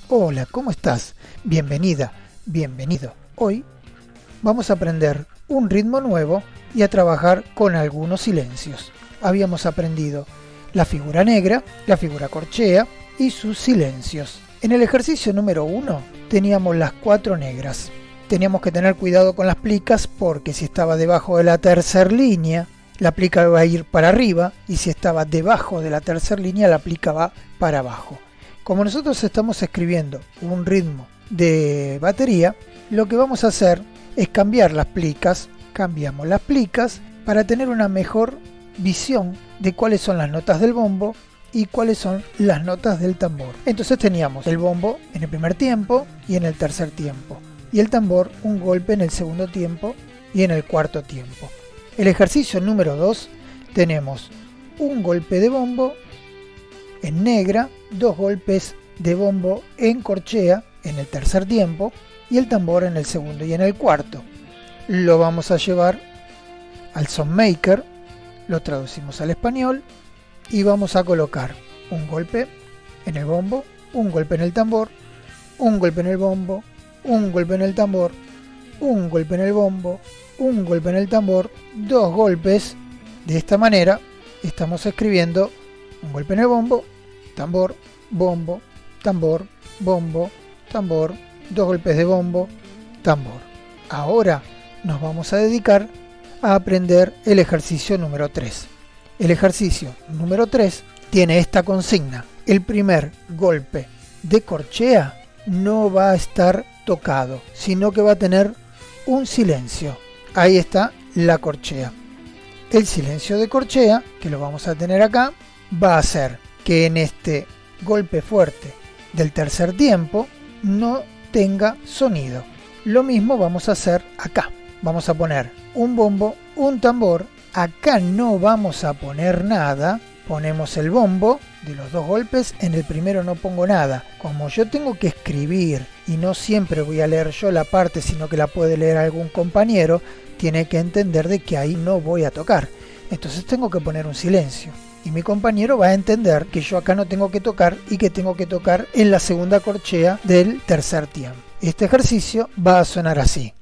Hola, ¿cómo estás? Bienvenida, bienvenido. Hoy vamos a aprender un ritmo nuevo y a trabajar con algunos silencios. Habíamos aprendido la figura negra, la figura corchea y sus silencios. En el ejercicio número 1 teníamos las 4 negras. Teníamos que tener cuidado con las plicas porque si estaba debajo de la tercera línea, la plica va a ir para arriba, y si estaba debajo de la tercera línea, la plica va para abajo. Como nosotros estamos escribiendo un ritmo de batería, lo que vamos a hacer es cambiar las plicas. Cambiamos las plicas para tener una mejor visión de cuáles son las notas del bombo y cuáles son las notas del tambor. Entonces teníamos el bombo en el primer tiempo y en el tercer tiempo, y el tambor un golpe en el segundo tiempo y en el cuarto tiempo. El ejercicio número 2 tenemos un golpe de bombo en negra, 2 golpes de bombo en corchea en el tercer tiempo y el tambor en el segundo y en el cuarto. Lo vamos a llevar al Sonmaker, lo traducimos al español y vamos a colocar un golpe en el bombo, un golpe en el tambor, un golpe en el bombo, un golpe en el tambor, un golpe en el bombo, un golpe en el tambor, 2 golpes. De esta manera estamos escribiendo un golpe en el bombo, tambor, bombo, tambor, bombo, tambor, 2 golpes de bombo, tambor. Ahora nos vamos a dedicar a aprender el ejercicio número 3. El ejercicio número 3 tiene esta consigna: el primer golpe de corchea no va a estar tocado, sino que va a tener un silencio. Ahí está la corchea. El silencio de corchea, que lo vamos a tener acá, va a hacer que en este golpe fuerte del tercer tiempo no tenga sonido. Lo mismo vamos a hacer acá. Vamos a poner un bombo, un tambor. Acá no vamos a poner nada. Ponemos el bombo de los 2 golpes. En el primero no pongo nada. Como yo tengo que escribir y no siempre voy a leer yo la parte, sino que la puede leer algún compañero, tiene que entender de que ahí no voy a tocar. Entonces tengo que poner un silencio. Y mi compañero va a entender que yo acá no tengo que tocar y que tengo que tocar en la segunda corchea del tercer tiempo. Este ejercicio va a sonar así.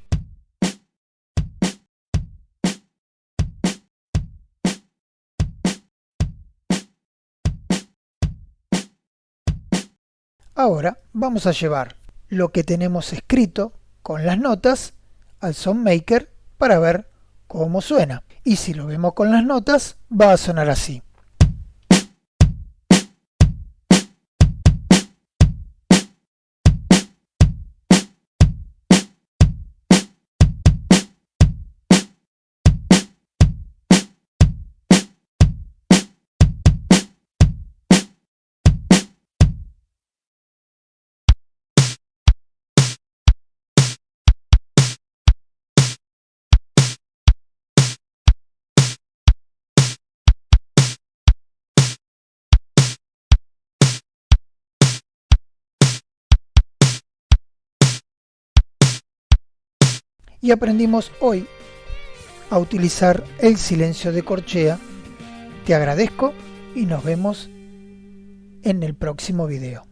Ahora vamos a llevar lo que tenemos escrito con las notas al Sonmaker para ver cómo suena. Y si lo vemos con las notas, va a sonar así. Y aprendimos hoy a utilizar el silencio de corchea. Te agradezco y nos vemos en el próximo video.